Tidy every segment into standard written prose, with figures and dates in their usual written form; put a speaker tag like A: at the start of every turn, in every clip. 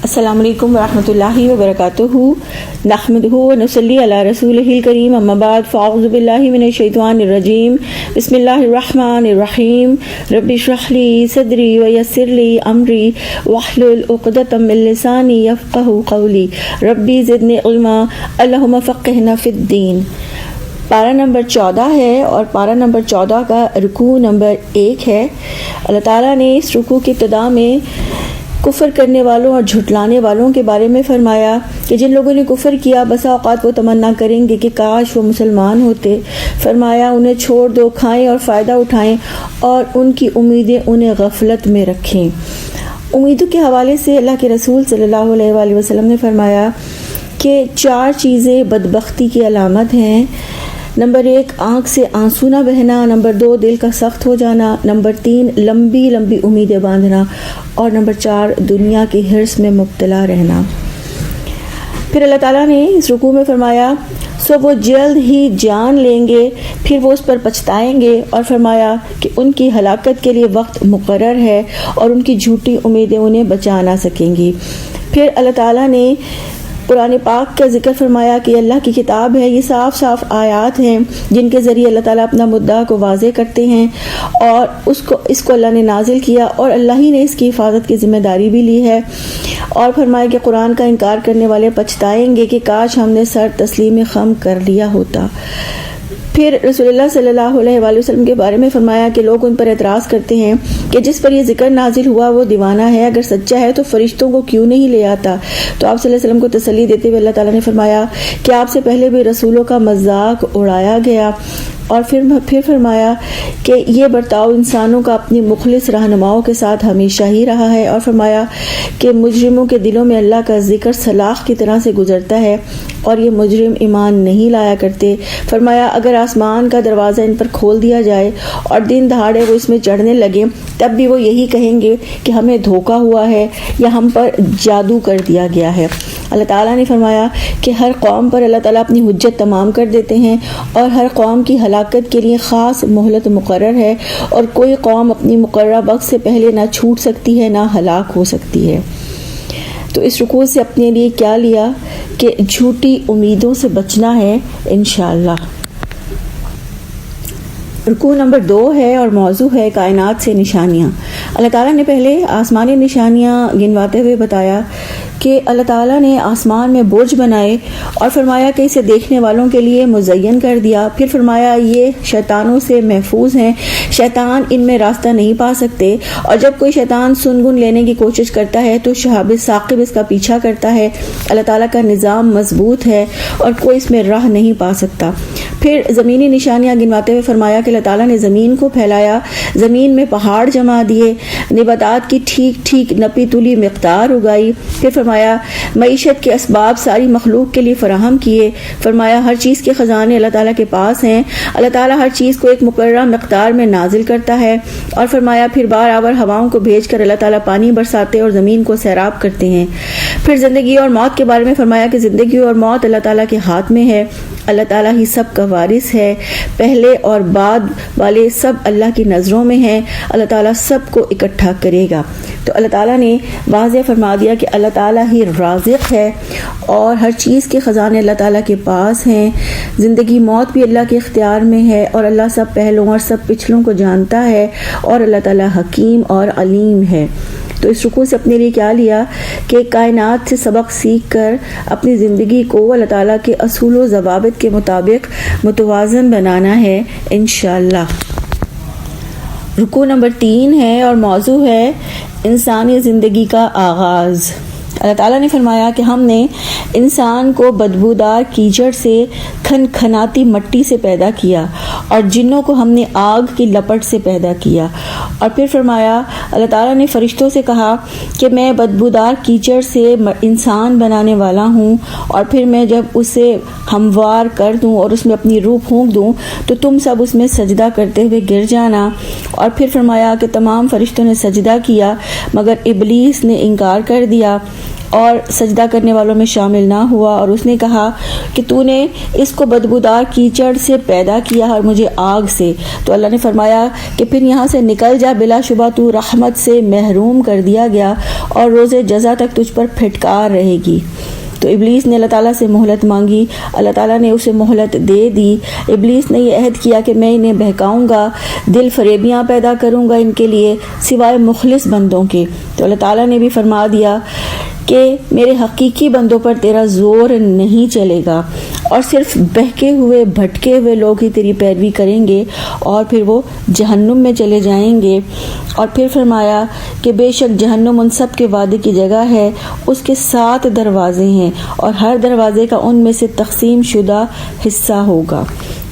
A: السلام علیکم ورحمۃ اللہ وبرکاتہ نحمدہ ونصلی علی رسولہ الکریم اما بعد فاعوذ باللہ من الشیطان الرجیم بسم اللہ الرحمن الرحیم رب اشرح لی صدری ویسر لی امری واحلل عقدۃ من لسانی یفقہوا قولی ربی زدنی علما اللہم فقہنا فی الدین۔ پارہ نمبر 14 ہے اور پارہ نمبر 14 کا رکوع نمبر 1 ہے۔ اللہ تعالیٰ نے اس رکوع کی ابتدا میں کفر کرنے والوں اور جھٹلانے والوں کے بارے میں فرمایا کہ جن لوگوں نے کفر کیا بسا اوقات وہ تمنا کریں گے کہ کاش وہ مسلمان ہوتے۔ فرمایا انہیں چھوڑ دو، کھائیں اور فائدہ اٹھائیں اور ان کی امیدیں انہیں غفلت میں رکھیں۔ امیدوں کے حوالے سے اللہ کے رسول صلی اللہ علیہ وآلہ وسلم نے فرمایا کہ 4 چیزیں بدبختی کی علامت ہیں۔ نمبر 1 آنکھ سے آنسو نہ بہنا، نمبر 2 دل کا سخت ہو جانا، نمبر 3 لمبی لمبی امیدیں باندھنا، اور نمبر 4 دنیا کی حرص میں مبتلا رہنا۔ پھر اللہ تعالیٰ نے اس رکوع میں فرمایا سو وہ جلد ہی جان لیں گے، پھر وہ اس پر پچھتائیں گے، اور فرمایا کہ ان کی ہلاکت کے لیے وقت مقرر ہے اور ان کی جھوٹی امیدیں انہیں بچا نہ سکیں گی۔ پھر اللہ تعالیٰ نے قرآن پاک کا ذکر فرمایا کہ اللہ کی کتاب ہے، یہ صاف صاف آیات ہیں جن کے ذریعے اللہ تعالیٰ اپنا مدعا کو واضح کرتے ہیں، اور اس کو اللہ نے نازل کیا اور اللہ ہی نے اس کی حفاظت کی ذمہ داری بھی لی ہے، اور فرمایا کہ قرآن کا انکار کرنے والے پچھتائیں گے کہ کاش ہم نے سر تسلیم خم کر لیا ہوتا۔ پھر رسول اللہ صلی اللہ علیہ وآلہ وسلم کے بارے میں فرمایا کہ لوگ ان پر اعتراض کرتے ہیں کہ جس پر یہ ذکر نازل ہوا وہ دیوانہ ہے، اگر سچا ہے تو فرشتوں کو کیوں نہیں لے آتا؟ تو آپ صلی اللہ علیہ وسلم کو تسلی دیتے ہوئے اللہ تعالیٰ نے فرمایا کہ آپ سے پہلے بھی رسولوں کا مذاق اڑایا گیا، اور پھر فرمایا کہ یہ برتاؤ انسانوں کا اپنی مخلص رہنماؤں کے ساتھ ہمیشہ ہی رہا ہے، اور فرمایا کہ مجرموں کے دلوں میں اللہ کا ذکر سلاخ کی طرح سے گزرتا ہے اور یہ مجرم ایمان نہیں لایا کرتے۔ فرمایا اگر آسمان کا دروازہ ان پر کھول دیا جائے اور دن دہاڑے وہ اس میں چڑھنے لگے تب بھی وہ یہی کہیں گے کہ ہمیں دھوکا ہوا ہے یا ہم پر جادو کر دیا گیا ہے۔ اللہ تعالیٰ نے فرمایا کہ ہر قوم پر اللہ تعالیٰ اپنی حجت تمام کر دیتے ہیں اور ہر قوم کی ہلاکت کے لیے خاص مہلت مقرر ہے، اور کوئی قوم اپنی مقررہ وقت سے پہلے نہ چھوٹ سکتی ہے نہ ہلاک ہو سکتی ہے۔ تو اس رکوع سے اپنے لیے کیا لیا کہ جھوٹی امیدوں سے بچنا ہے انشاءاللہ۔ رکوع نمبر 2 ہے اور موضوع ہے کائنات سے نشانیاں۔ اللہ تعالیٰ نے پہلے آسمانی نشانیاں گنواتے ہوئے بتایا کہ اللہ تعالیٰ نے آسمان میں برج بنائے اور فرمایا کہ اسے دیکھنے والوں کے لیے مزین کر دیا۔ پھر فرمایا یہ شیطانوں سے محفوظ ہیں، شیطان ان میں راستہ نہیں پا سکتے، اور جب کوئی شیطان سنگن لینے کی کوشش کرتا ہے تو شہاب ثاقب اس کا پیچھا کرتا ہے۔ اللہ تعالیٰ کا نظام مضبوط ہے اور کوئی اس میں راہ نہیں پا سکتا۔ پھر زمینی نشانیاں گنواتے ہوئے فرمایا کہ اللہ تعالیٰ نے زمین کو پھیلایا، زمین میں پہاڑ جما دیے، نباتات کی ٹھیک ٹھیک نپی تلی مقدار اگائی۔ پھر فرمایا معیشت کے اسباب ساری مخلوق کے لیے فراہم کیے۔ فرمایا ہر چیز کے خزانے اللہ تعالیٰ کے پاس ہیں، اللہ تعالیٰ ہر چیز کو ایک مقررہ مقدار میں نازل کرتا ہے، اور فرمایا پھر بار آور ہواؤں کو بھیج کر اللہ تعالیٰ پانی برساتے اور زمین کو سیراب کرتے ہیں۔ پھر زندگی اور موت کے بارے میں فرمایا کہ زندگی اور موت اللہ تعالیٰ کے ہاتھ میں ہے، اللہ تعالیٰ ہی سب کا وارث ہے، پہلے اور بعد والے سب اللہ کی نظروں میں ہیں، اللہ تعالیٰ سب کو اکٹھا کرے گا۔ تو اللہ تعالیٰ نے واضح فرما دیا کہ اللہ تعالیٰ ہی رازق ہے اور ہر چیز کے خزانے اللہ تعالیٰ کے پاس ہیں، زندگی موت بھی اللہ کے اختیار میں ہے، اور اللہ سب پہلوں اور سب پچھلوں کو جانتا ہے، اور اللہ تعالیٰ حکیم اور علیم ہے۔ تو اس رکوع سے اپنے لیے کیا لیا کہ کائنات سے سبق سیکھ کر اپنی زندگی کو اللہ تعالیٰ کے اصول و ضوابط کے مطابق متوازن بنانا ہے انشاءاللہ۔ رکوع نمبر 3 ہے اور موضوع ہے انسانی زندگی کا آغاز۔ اللہ تعالیٰ نے فرمایا کہ ہم نے انسان کو بدبودار کیچڑ سے کھنکھناتی مٹی سے پیدا کیا، اور جنوں کو ہم نے آگ کی لپٹ سے پیدا کیا۔ اور پھر فرمایا اللہ تعالیٰ نے فرشتوں سے کہا کہ میں بدبودار کیچڑ سے انسان بنانے والا ہوں، اور پھر میں جب اسے ہموار کر دوں اور اس میں اپنی روح پھونک دوں تو تم سب اس میں سجدہ کرتے ہوئے گر جانا۔ اور پھر فرمایا کہ تمام فرشتوں نے سجدہ کیا مگر ابلیس نے انکار کر دیا، اور سجدہ کرنے والوں میں شامل نہ ہوا، اور اس نے کہا کہ تو نے اس کو بدبودار کیچڑ سے پیدا کیا اور مجھے آگ سے، تو اللہ نے فرمایا کہ پھر یہاں سے نکل جا، بلا شبہ تو رحمت سے محروم کر دیا گیا اور روز جزا تک تجھ پر پھٹکار رہے گی۔ تو ابلیس نے اللہ تعالیٰ سے مہلت مانگی، اللہ تعالیٰ نے اسے مہلت دے دی۔ ابلیس نے یہ عہد کیا کہ میں انہیں بہکاؤں گا، دل فریبیاں پیدا کروں گا ان کے لیے سوائے مخلص بندوں کے۔ تو اللہ تعالیٰ نے بھی فرما دیا کہ میرے حقیقی بندوں پر تیرا زور نہیں چلے گا، اور صرف بہکے ہوئے بھٹکے ہوئے لوگ ہی تیری پیروی کریں گے، اور پھر وہ جہنم میں چلے جائیں گے۔ اور پھر فرمایا کہ بے شک جہنم ان سب کے وعدے کی جگہ ہے، اس کے 7 دروازے ہیں، اور ہر دروازے کا ان میں سے تقسیم شدہ حصہ ہوگا۔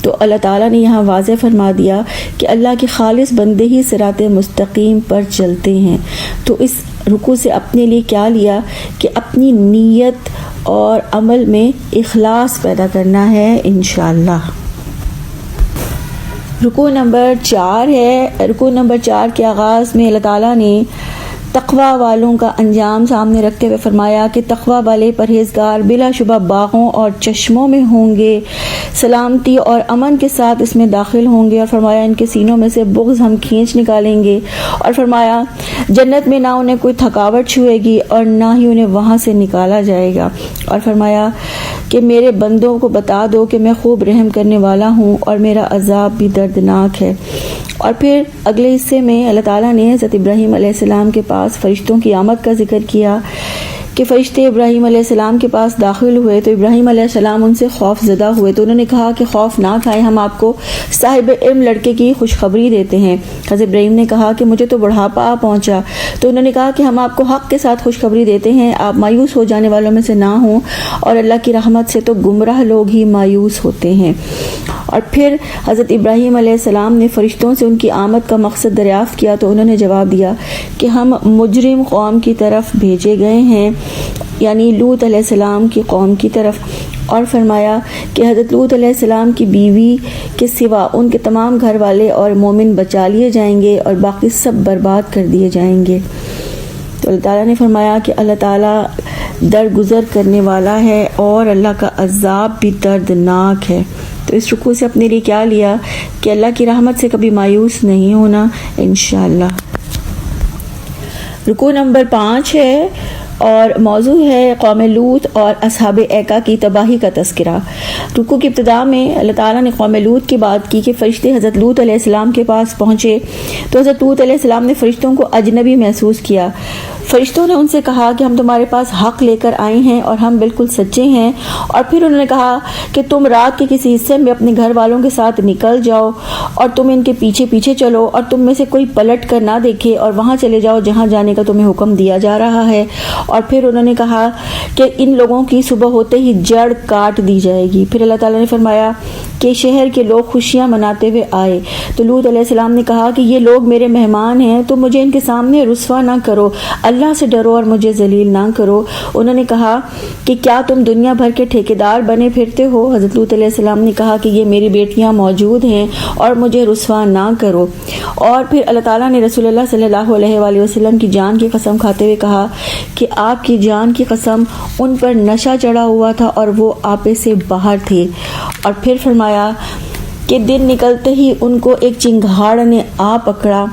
A: تو اللہ تعالیٰ نے یہاں واضح فرما دیا کہ اللہ کے خالص بندے ہی صراط مستقیم پر چلتے ہیں۔ تو اس رکوع سے اپنے لیے کیا لیا کہ اپنی نیت اور عمل میں اخلاص پیدا کرنا ہے انشاءاللہ۔ رکوع نمبر 4 ہے۔ رکوع نمبر 4 کے آغاز میں اللہ تعالیٰ نے تقوی والوں کا انجام سامنے رکھتے ہوئے فرمایا کہ تقوی والے پرہیزگار بلا شبہ باغوں اور چشموں میں ہوں گے، سلامتی اور امن کے ساتھ اس میں داخل ہوں گے، اور فرمایا ان کے سینوں میں سے بغض ہم کھینچ نکالیں گے، اور فرمایا جنت میں نہ انہیں کوئی تھکاوٹ چھوئے گی اور نہ ہی انہیں وہاں سے نکالا جائے گا، اور فرمایا کہ میرے بندوں کو بتا دو کہ میں خوب رحم کرنے والا ہوں اور میرا عذاب بھی دردناک ہے۔ اور پھر اگلے حصے میں اللہ تعالیٰ نے حضرت ابراہیم علیہ السلام کے پاس فرشتوں کی آمد کا ذکر کیا کہ فرشتے ابراہیم علیہ السلام کے پاس داخل ہوئے تو ابراہیم علیہ السلام ان سے خوف زدہ ہوئے، تو انہوں نے کہا کہ خوف نہ کھائیں، ہم آپ کو صاحب علم لڑکے کی خوشخبری دیتے ہیں۔ حضرت ابراہیم نے کہا کہ مجھے تو بڑھاپا آ پہنچا، تو انہوں نے کہا کہ ہم آپ کو حق کے ساتھ خوشخبری دیتے ہیں، آپ مایوس ہو جانے والوں میں سے نہ ہوں، اور اللہ کی رحمت سے تو گمراہ لوگ ہی مایوس ہوتے ہیں۔ اور پھر حضرت ابراہیم علیہ السلام نے فرشتوں سے ان کی آمد کا مقصد دریافت کیا، تو انہوں نے جواب دیا کہ ہم مجرم قوم کی طرف بھیجے گئے ہیں، یعنی لوط علیہ السلام کی قوم کی طرف۔ اور فرمایا کہ حضرت لوط علیہ السلام کی بیوی کے سوا ان کے تمام گھر والے اور مومن بچا لیے جائیں گے اور باقی سب برباد کر دیے جائیں گے۔ تو اللہ تعالیٰ نے فرمایا کہ اللہ تعالیٰ درگزر کرنے والا ہے اور اللہ کا عذاب بھی دردناک ہے۔ تو اس رکوع سے اپنے لیے کیا لیا کہ اللہ کی رحمت سے کبھی مایوس نہیں ہونا انشاءاللہ۔ رکوع نمبر 5 ہے اور موضوع ہے قوم لوط اور اصحاب ایکا کی تباہی کا تذکرہ۔ رکوع کی ابتدا میں اللہ تعالیٰ نے قوم لوط کی بات کی کہ فرشتے حضرت لوط علیہ السلام کے پاس پہنچے تو حضرت لوط علیہ السلام نے فرشتوں کو اجنبی محسوس کیا۔ فرشتوں نے ان سے کہا کہ ہم تمہارے پاس حق لے کر آئے ہیں اور ہم بالکل سچے ہیں، اور پھر انہوں نے کہا کہ تم رات کے کسی حصے میں اپنے گھر والوں کے ساتھ نکل جاؤ اور تم ان کے پیچھے پیچھے چلو، اور تم میں سے کوئی پلٹ کر نہ دیکھے، اور وہاں چلے جاؤ جہاں جانے کا تمہیں حکم دیا جا رہا ہے۔ اور پھر انہوں نے کہا کہ ان لوگوں کی صبح ہوتے ہی جڑ کاٹ دی جائے گی۔ پھر اللہ تعالیٰ نے فرمایا کہ شہر کے لوگ خوشیاں مناتے ہوئے آئے تو لوط علیہ السلام نے کہا کہ یہ لوگ میرے مہمان ہیں، تو مجھے ان کے سامنے رسوا نہ کرو، اللہ سے ڈرو اور مجھے ذلیل نہ کرو۔ انہوں نے کہا کہ کیا تم دنیا بھر کے ٹھیکیدار بنے پھرتے ہو؟ حضرت لوط علیہ السلام نے کہا کہ یہ میری بیٹیاں موجود ہیں اور مجھے رسوا نہ کرو۔ اور پھر اللہ تعالیٰ نے رسول اللہ صلی اللہ علیہ وآلہ وسلم کی جان کی قسم کھاتے ہوئے کہا کہ آپ کی جان کی قسم ان پر نشہ چڑھا ہوا تھا اور وہ آپے سے باہر تھے۔ اور پھر فرمایا کہ دن نکلتے ہی ان کو ایک چنگھاڑ نے آ پکڑا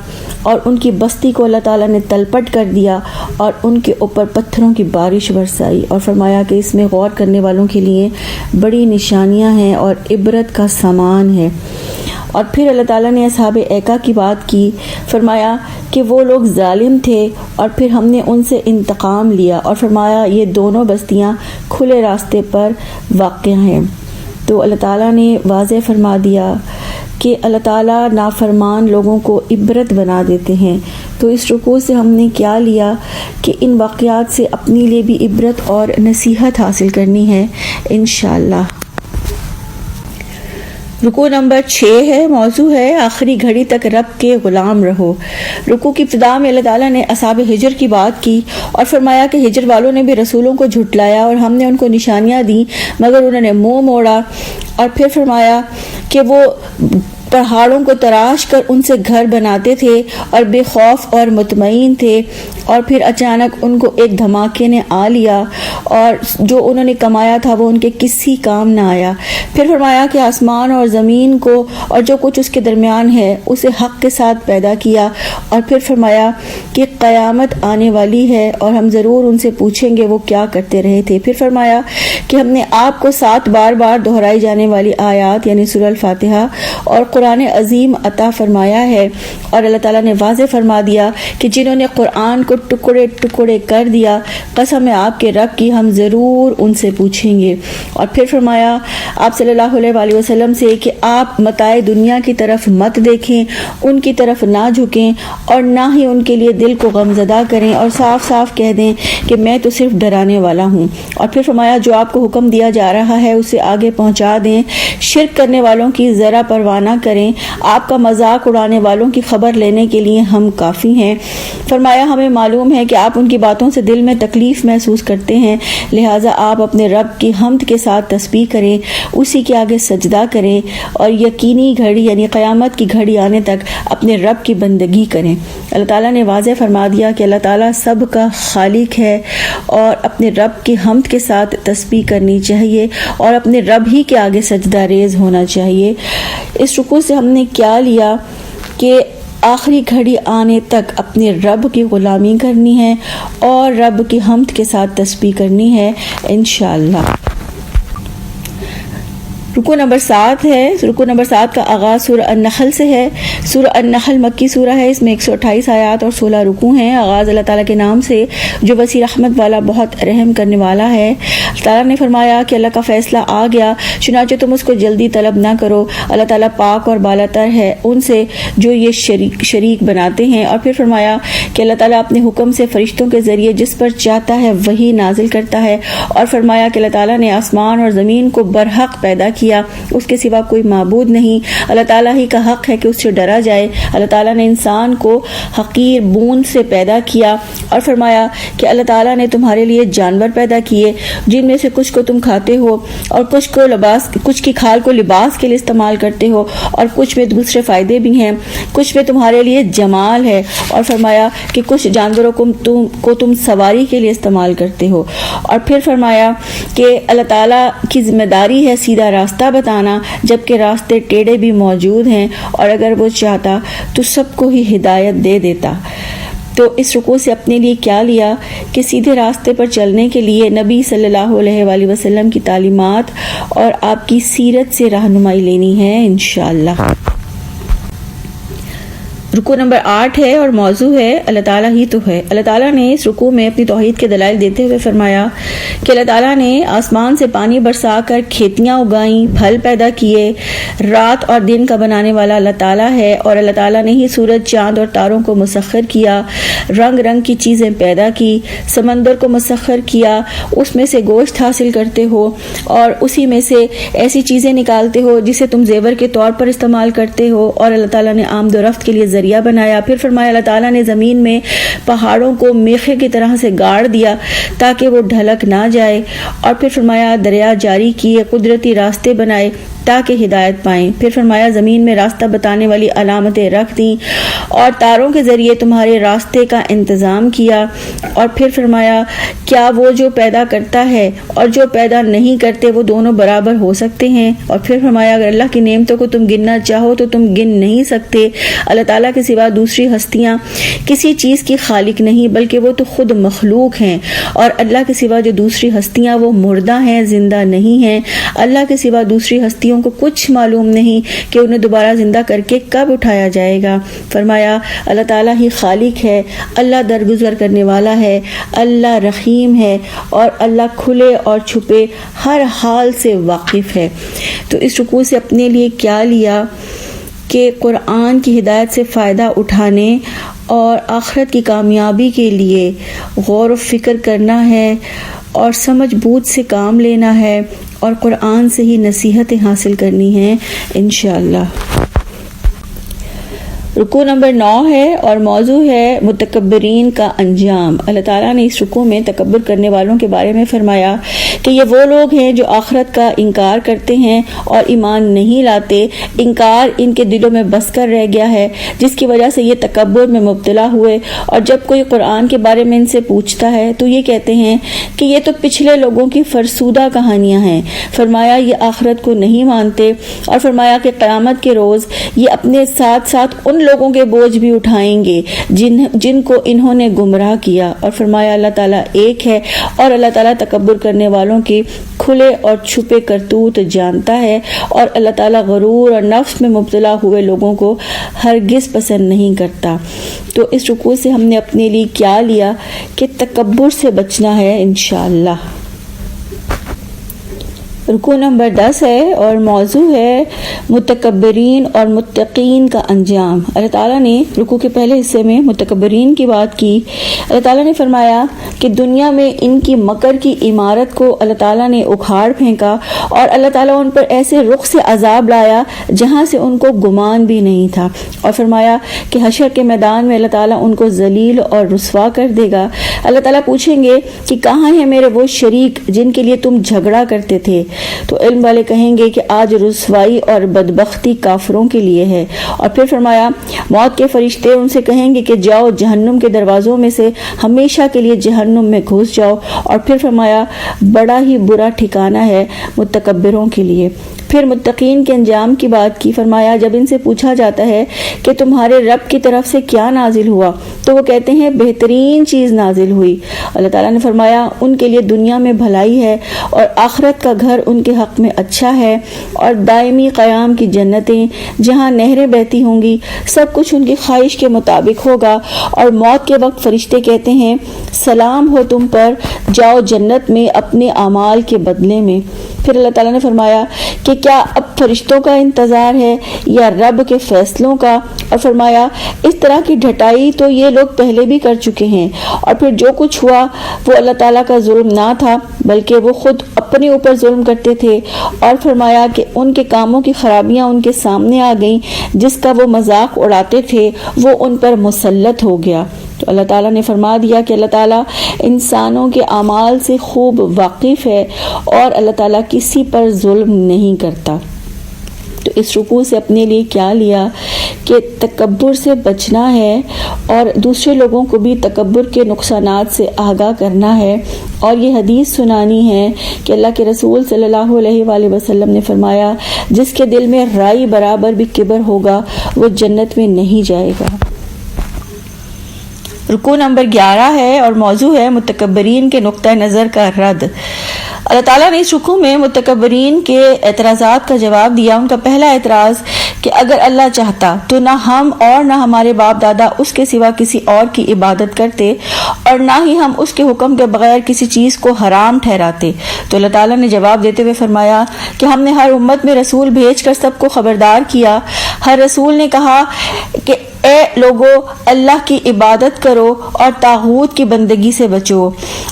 A: اور ان کی بستی کو اللہ تعالیٰ نے تلپٹ کر دیا اور ان کے اوپر پتھروں کی بارش برسائی، اور فرمایا کہ اس میں غور کرنے والوں کے لیے بڑی نشانیاں ہیں اور عبرت کا سامان ہے۔ اور پھر اللہ تعالیٰ نے اصحاب ایکا کی بات کی، فرمایا کہ وہ لوگ ظالم تھے اور پھر ہم نے ان سے انتقام لیا، اور فرمایا یہ دونوں بستیاں کھلے راستے پر واقع ہیں۔ تو اللہ تعالیٰ نے واضح فرما دیا کہ اللہ تعالیٰ نافرمان لوگوں کو عبرت بنا دیتے ہیں۔ تو اس رکوع سے ہم نے کیا لیا کہ ان واقعات سے اپنے لیے بھی عبرت اور نصیحت حاصل کرنی ہے انشاءاللہ۔ رکوع نمبر 6 ہے، موضوع ہے آخری گھڑی تک رب کے غلام رہو۔ رکوع کی ابتدا میں اللہ تعالیٰ نے اصحاب ہجر کی بات کی اور فرمایا کہ ہجر والوں نے بھی رسولوں کو جھٹلایا اور ہم نے ان کو نشانیاں دیں مگر انہوں نے منہ موڑا، اور پھر فرمایا کہ وہ پہاڑوں کو تراش کر ان سے گھر بناتے تھے اور بے خوف اور مطمئن تھے، اور پھر اچانک ان کو ایک دھماکے نے آ لیا اور جو انہوں نے کمایا تھا وہ ان کے کسی کام نہ آیا۔ پھر فرمایا کہ آسمان اور زمین کو اور جو کچھ اس کے درمیان ہے اسے حق کے ساتھ پیدا کیا، اور پھر فرمایا کہ قیامت آنے والی ہے اور ہم ضرور ان سے پوچھیں گے وہ کیا کرتے رہے تھے۔ پھر فرمایا کہ ہم نے آپ کو 7 بار دہرائی جانے والی آیات یعنی سورہ الفاتحہ اور قرآن عظیم عطا فرمایا ہے، اور اللہ تعالیٰ نے واضح فرما دیا کہ جنہوں نے قرآن کو ٹکڑے ٹکڑے کر دیا، قسم ہے آپ کے رب کی ہم ضرور ان سے پوچھیں گے۔ اور پھر فرمایا آپ صلی اللہ علیہ وآلہ وسلم سے کہ آپ متاع دنیا کی طرف مت دیکھیں، ان کی طرف نہ جھکیں اور نہ ہی ان کے لیے دل کو غمزدہ کریں، اور صاف صاف کہہ دیں کہ میں تو صرف ڈرانے والا ہوں۔ اور پھر فرمایا جو آپ کو حکم دیا جا رہا ہے اسے آگے پہنچا دیں، شرک کرنے والوں کی ذرا پرواہ نہ کریں، آپ کا مذاق اڑانے والوں کی خبر لینے کے لیے ہم کافی ہیں۔ فرمایا ہمیں معلوم ہے کہ آپ ان کی باتوں سے دل میں تکلیف محسوس کرتے ہیں، لہٰذا آپ اپنے رب کی حمد کے ساتھ تسبیح کریں، اسی کے آگے سجدہ کریں اور یقینی گھڑی یعنی قیامت کی گھڑی آنے تک اپنے رب کی بندگی کریں۔ اللہ تعالیٰ نے واضح فرما دیا کہ اللہ تعالیٰ سب کا خالق ہے اور اپنے رب کی حمد کے ساتھ تسبیح کرنی چاہیے اور اپنے رب ہی کے آگے سجدہ ریز ہونا چاہیے۔ اس رکوع سے ہم نے کیا لیا کہ آخری گھڑی آنے تک اپنے رب کی غلامی کرنی ہے اور رب کی حمد کے ساتھ تسبیح کرنی ہے انشاءاللہ۔ رکوع نمبر 7 ہے۔ رکوع نمبر 7 کا آغاز سورہ النحل سے ہے۔ سورہ النحل مکی سورہ ہے، اس میں 128 آیات اور 16 رکوع ہیں۔ آغاز اللہ تعالیٰ کے نام سے جو وسیع رحمت والا بہت رحم کرنے والا ہے۔ اللہ تعالیٰ نے فرمایا کہ اللہ کا فیصلہ آ گیا، چنانچہ تم اس کو جلدی طلب نہ کرو، اللہ تعالیٰ پاک اور بالاتر ہے ان سے جو یہ شریک بناتے ہیں۔ اور پھر فرمایا کہ اللہ تعالیٰ اپنے حکم سے فرشتوں کے ذریعے جس پر چاہتا ہے وہی نازل کرتا ہے، اور فرمایا کہ اللہ تعالیٰ نے آسمان اور زمین کو برحق پیدا کیا، اس کے سوا کوئی معبود نہیں، اللہ تعالیٰ ہی کا حق ہے کہ اس سے ڈرا جائے۔ اللہ تعالیٰ نے انسان کو حقیر بوند سے پیدا کیا، اور فرمایا کہ اللہ تعالیٰ نے تمہارے لیے جانور پیدا کیے جن میں سے کچھ کو تم کھاتے ہو اور کچھ کی کھال کو لباس کے لیے استعمال کرتے ہو، اور کچھ میں دوسرے فائدے بھی ہیں، کچھ میں تمہارے لیے جمال ہے، اور فرمایا کہ کچھ جانوروں کو تم سواری کے لیے استعمال کرتے ہو۔ اور پھر فرمایا کہ اللہ تعالیٰ کی ذمہ داری ہے سیدھا راستہ بتانا، جبکہ راستے ٹیڑھے بھی موجود ہیں، اور اگر وہ چاہتا تو سب کو ہی ہدایت دے دیتا۔ تو اس رکوع سے اپنے لیے کیا لیا کہ سیدھے راستے پر چلنے کے لیے نبی صلی اللہ علیہ وآلہ وسلم کی تعلیمات اور آپ کی سیرت سے رہنمائی لینی ہے انشاءاللہ۔ رکوع نمبر 8 ہے اور موضوع ہے اللہ تعالیٰ ہی تو ہے۔ اللہ تعالیٰ نے اس رکوع میں اپنی توحید کے دلائل دیتے ہوئے فرمایا کہ اللہ تعالیٰ نے آسمان سے پانی برسا کر کھیتیاں اگائیں، پھل پیدا کیے، رات اور دن کا بنانے والا اللہ تعالیٰ ہے، اور اللہ تعالیٰ نے ہی سورج، چاند اور تاروں کو مسخر کیا، رنگ رنگ کی چیزیں پیدا کی، سمندر کو مسخر کیا، اس میں سے گوشت حاصل کرتے ہو اور اسی میں سے ایسی چیزیں نکالتے ہو جسے تم زیور کے طور پر استعمال کرتے ہو، اور اللہ تعالیٰ نے آمد و رفت کے لیے ذریعہ بنایا۔ پھر فرمایا اللہ تعالیٰ نے زمین میں پہاڑوں کو میخے کی طرح سے گاڑ دیا تاکہ وہ ڈھلک نہ جائے، اور پھر فرمایا دریا جاری کیے، قدرتی راستے بنائے تاکہ ہدایت پائیں۔ پھر فرمایا زمین میں راستہ بتانے والی علامتیں رکھ دیں اور تاروں کے ذریعے تمہارے راستے کا انتظام کیا، اور پھر فرمایا کیا وہ جو پیدا کرتا ہے اور جو پیدا نہیں کرتے وہ دونوں برابر ہو سکتے ہیں؟ اور پھر فرمایا اگر اللہ کی نعمتوں کو تم گننا چاہو تو تم گن نہیں سکتے۔ اللہ تعالیٰ کے سوا دوسری ہستیاں کسی چیز کی خالق نہیں بلکہ وہ تو خود مخلوق ہیں، اور اللہ کے سوا جو دوسری ہستیاں وہ مردہ ہیں، زندہ نہیں ہیں۔ اللہ کے سوا دوسری ہستیوں کو کچھ معلوم نہیں کہ انہیں دوبارہ زندہ کر کے کب اٹھایا جائے گا۔ فرمایا اللہ تعالیٰ ہی خالق ہے، اللہ درگزر کرنے والا ہے، اللہ رحیم ہے، اور اللہ کھلے اور چھپے ہر حال سے واقف ہے۔ تو اس رکوع سے اپنے لیے کیا لیا کہ قرآن کی ہدایت سے فائدہ اٹھانے اور آخرت کی کامیابی کے لیے غور و فکر کرنا ہے اور سمجھ بوجھ سے کام لینا ہے اور قرآن سے ہی نصیحتیں حاصل کرنی ہیں انشاءاللہ۔ رکوع نمبر 9 ہے اور موضوع ہے متکبرین کا انجام۔ اللہ تعالیٰ نے اس رکوع میں تکبر کرنے والوں کے بارے میں فرمایا کہ یہ وہ لوگ ہیں جو آخرت کا انکار کرتے ہیں اور ایمان نہیں لاتے۔ انکار ان کے دلوں میں بس کر رہ گیا ہے، جس کی وجہ سے یہ تکبر میں مبتلا ہوئے، اور جب کوئی قرآن کے بارے میں ان سے پوچھتا ہے تو یہ کہتے ہیں کہ یہ تو پچھلے لوگوں کی فرسودہ کہانیاں ہیں۔ فرمایا یہ آخرت کو نہیں مانتے، اور فرمایا کہ قیامت کے روز یہ اپنے ساتھ ساتھ ان لوگوں کے بوجھ بھی اٹھائیں گے جن کو انہوں نے گمراہ کیا۔ اور فرمایا اللہ تعالیٰ ایک ہے، اور اللہ تعالیٰ تکبر کرنے والوں کی کھلے اور چھپے کرتوت جانتا ہے، اور اللہ تعالیٰ غرور اور نفس میں مبتلا ہوئے لوگوں کو ہرگز پسند نہیں کرتا۔ تو اس رکوع سے ہم نے اپنے لیے کیا لیا کہ تکبر سے بچنا ہے انشاءاللہ۔ رکوع نمبر 10 ہے اور موضوع ہے متکبرین اور متقین کا انجام۔ اللہ تعالیٰ نے رکوع کے پہلے حصے میں متکبرین کی بات کی۔ اللہ تعالیٰ نے فرمایا کہ دنیا میں ان کی مکر کی عمارت کو اللہ تعالیٰ نے اکھاڑ پھینکا، اور اللہ تعالیٰ ان پر ایسے رخ سے عذاب لایا جہاں سے ان کو گمان بھی نہیں تھا، اور فرمایا کہ حشر کے میدان میں اللہ تعالیٰ ان کو ذلیل اور رسوا کر دے گا۔ اللہ تعالیٰ پوچھیں گے کہ کہاں ہیں میرے وہ شریک جن کے لیے تم جھگڑا کرتے تھے؟ تو علم والے کہیں گے کہ آج رسوائی اور بدبختی کافروں کے لیے ہے۔ اور پھر فرمایا موت کے فرشتے ان سے کہیں گے کہ جاؤ جہنم کے دروازوں میں سے ہمیشہ کے لیے جہنم میں گھس جاؤ۔ اور پھر فرمایا بڑا ہی برا ٹھکانہ ہے متکبروں کے لیے۔ پھر متقین کے انجام کی بات کی۔ فرمایا جب ان سے پوچھا جاتا ہے کہ تمہارے رب کی طرف سے کیا نازل ہوا تو وہ کہتے ہیں بہترین چیز نازل ہوئی۔ اللہ تعالیٰ نے فرمایا ان کے لیے دنیا میں بھلائی ہے اور آخرت کا گھر ان کے حق میں اچھا ہے، اور دائمی قیام کی جنتیں جہاں نہریں بہتی ہوں گی، سب کچھ ان کی خواہش کے مطابق ہوگا۔ اور موت کے وقت فرشتے کہتے ہیں سلام ہو تم پر، جاؤ جنت میں اپنے اعمال کے بدلے میں۔ پھر اللہ تعالیٰ نے فرمایا کہ کیا اب فرشتوں کا انتظار ہے یا رب کے فیصلوں کا؟ اور فرمایا اس طرح کی ڈھٹائی تو یہ لوگ پہلے بھی کر چکے ہیں۔ اور پھر جو کچھ ہوا وہ اللہ تعالیٰ کا ظلم نہ تھا بلکہ وہ خود اپنے اوپر ظلم کرتے تھے۔ اور فرمایا کہ ان کے کاموں کی خرابیاں ان کے سامنے آ گئیں، جس کا وہ مذاق اڑاتے تھے وہ ان پر مسلط ہو گیا۔ تو اللہ تعالیٰ نے فرما دیا کہ اللہ تعالیٰ انسانوں کے اعمال سے خوب واقف ہے، اور اللہ تعالیٰ کسی پر ظلم نہیں کرتا۔ تو اس رکوع سے اپنے لیے کیا لیا کہ تکبر سے بچنا ہے، اور دوسرے لوگوں کو بھی تکبر کے نقصانات سے آگاہ کرنا ہے، اور یہ حدیث سنانی ہے کہ اللہ کے رسول صلی اللہ علیہ وآلہ وسلم نے فرمایا جس کے دل میں رائی برابر بھی کبر ہوگا وہ جنت میں نہیں جائے گا۔ رکوع نمبر 11 ہے اور موضوع ہے متکبرین کے نقطہ نظر کا رد۔ اللہ تعالیٰ نے اس رکوع میں متکبرین کے اعتراضات کا جواب دیا۔ ان کا پہلا اعتراض کہ اگر اللہ چاہتا تو نہ ہم اور نہ ہمارے باپ دادا اس کے سوا کسی اور کی عبادت کرتے، اور نہ ہی ہم اس کے حکم کے بغیر کسی چیز کو حرام ٹھہراتے۔ تو اللہ تعالیٰ نے جواب دیتے ہوئے فرمایا کہ ہم نے ہر امت میں رسول بھیج کر سب کو خبردار کیا۔ ہر رسول نے کہا کہ اے لوگو اللہ کی عبادت کرو اور طاغوت کی بندگی سے بچو۔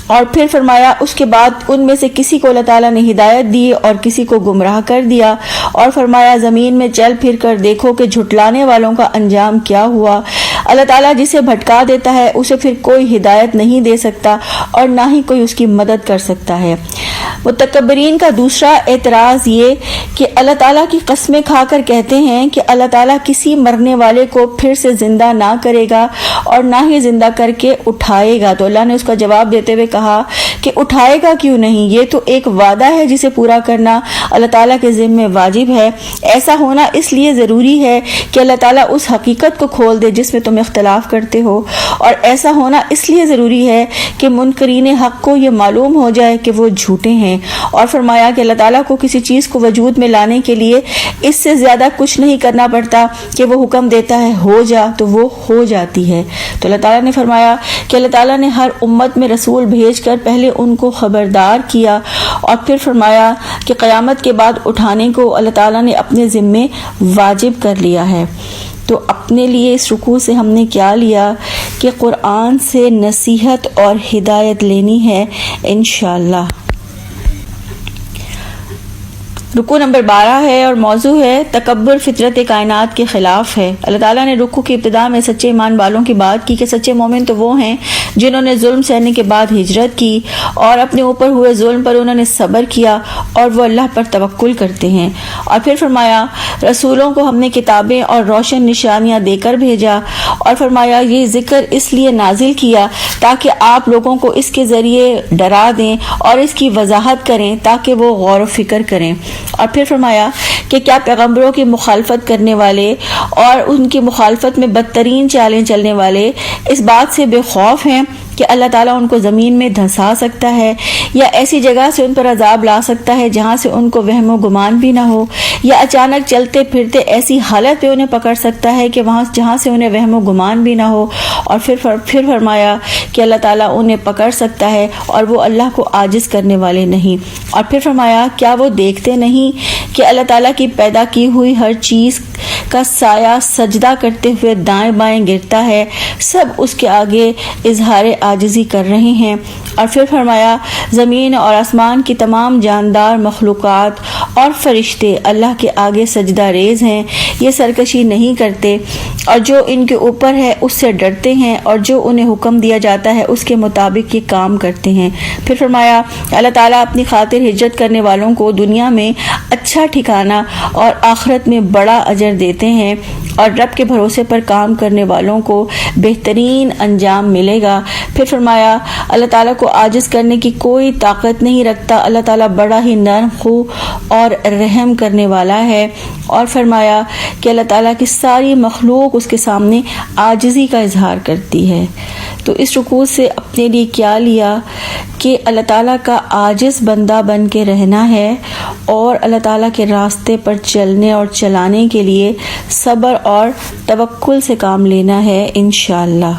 A: اور پھر فرمایا اس کے بعد ان میں سے کسی کو اللہ تعالیٰ نے ہدایت دی اور کسی کو گمراہ کر دیا، اور فرمایا زمین میں چل پھر کر دیکھو کہ جھٹلانے والوں کا انجام کیا ہوا۔ اللہ تعالیٰ جسے بھٹکا دیتا ہے اسے پھر کوئی ہدایت نہیں دے سکتا اور نہ ہی کوئی اس کی مدد کر سکتا ہے۔ متکبرین کا دوسرا اعتراض یہ کہ اللہ تعالیٰ کی قسمیں کھا کر کہتے ہیں کہ اللہ تعالیٰ کسی مرنے والے کو پھر سے زندہ نہ کرے گا اور نہ ہی زندہ کر کے اٹھائے گا۔ تو اللہ نے اس کا جواب دیتے ہوئے کہا کہ اٹھائے گا کیوں نہیں، یہ تو ایک وعدہ ہے جسے پورا کرنا اللہ تعالیٰ کے ذمہ واجب ہے۔ ایسا ہونا اس لیے ضروری ہے کہ اللہ تعالیٰ اس حقیقت کو کھول دے جس میں تم اختلاف کرتے ہو، اور ایسا ہونا اس لیے ضروری ہے کہ منکرین حق کو یہ معلوم ہو جائے کہ وہ جھوٹے ہیں۔ اور فرمایا کہ اللہ تعالیٰ کو کسی چیز کو وجود میں لانے کے لیے اس سے زیادہ کچھ نہیں کرنا پڑتا کہ وہ حکم دیتا ہے ہو جا تو وہ ہو جاتی ہے۔ تو اللہ تعالیٰ نے فرمایا کہ اللہ تعالیٰ نے ہر امت میں رسول بھیج کر پہلے ان کو خبردار کیا، اور پھر فرمایا کہ قیامت کے بعد اٹھانے کو اللہ تعالیٰ نے اپنے ذمے واجب کر لیا ہے۔ تو اپنے لیے اس رکوع سے ہم نے کیا لیا کہ قرآن سے نصیحت اور ہدایت لینی ہے انشاءاللہ۔ رکوع نمبر 12 ہے اور موضوع ہے تکبر فطرت کائنات کے خلاف ہے۔ اللہ تعالیٰ نے رکوع کی ابتدا میں سچے ایمان والوں کی بات کی کہ سچے مومن تو وہ ہیں جنہوں نے ظلم سہنے کے بعد ہجرت کی اور اپنے اوپر ہوئے ظلم پر انہوں نے صبر کیا اور وہ اللہ پر توکل کرتے ہیں۔ اور پھر فرمایا رسولوں کو ہم نے کتابیں اور روشن نشانیاں دے کر بھیجا، اور فرمایا یہ ذکر اس لیے نازل کیا تاکہ آپ لوگوں کو اس کے ذریعے ڈرا دیں اور اس کی وضاحت کریں تاکہ وہ غور و فکر کریں۔ اور پھر فرمایا کہ کیا پیغمبروں کی مخالفت کرنے والے اور ان کی مخالفت میں بدترین چالیں چلنے والے اس بات سے بے خوف ہیں کہ اللہ تعالیٰ ان کو زمین میں دھنسا سکتا ہے یا ایسی جگہ سے ان پر عذاب لا سکتا ہے جہاں سے ان کو وہم و گمان بھی نہ ہو، یا اچانک چلتے پھرتے ایسی حالت پہ انہیں پکڑ سکتا ہے کہ جہاں سے انہیں وہم و گمان بھی نہ ہو۔ اور پھر فرمایا کہ اللہ تعالیٰ انہیں پکڑ سکتا ہے اور وہ اللہ کو عاجز کرنے والے نہیں۔ اور پھر فرمایا کیا وہ دیکھتے نہیں کہ اللہ تعالیٰ کی پیدا کی ہوئی ہر چیز کا سایہ سجدہ کرتے ہوئے دائیں بائیں گرتا ہے، سب اس کے آگے اظہار عاجزی کر رہے ہیں۔ اور پھر فرمایا زمین اور آسمان کی تمام جاندار مخلوقات اور فرشتے اللہ کے آگے سجدہ ریز ہیں، یہ سرکشی نہیں کرتے اور جو ان کے اوپر ہے اس سے ڈرتے ہیں اور جو انہیں حکم دیا جاتا ہے اس کے مطابق یہ کام کرتے ہیں۔ پھر فرمایا اللہ تعالیٰ اپنی خاطر ہجرت کرنے والوں کو دنیا میں اچھا ٹھکانہ اور آخرت میں بڑا اجر دیتے ہیں، اور رب کے بھروسے پر کام کرنے والوں کو بہترین انجام ملے گا۔ پھر فرمایا اللہ تعالیٰ کو عاجز کرنے کی کوئی طاقت نہیں رکھتا، اللہ تعالیٰ بڑا ہی نرم خو اور رحم کرنے والا ہے۔ اور فرمایا کہ اللہ تعالیٰ کی ساری مخلوق اس کے سامنے عاجزی کا اظہار کرتی ہے۔ تو اس رکوع سے اپنے لیے کیا لیا کہ اللہ تعالیٰ کا عاجز بندہ بن کے رہنا ہے اور اللہ تعالیٰ کے راستے پر چلنے اور چلانے کے لیے صبر اور توکل سے کام لینا ہے انشاءاللہ۔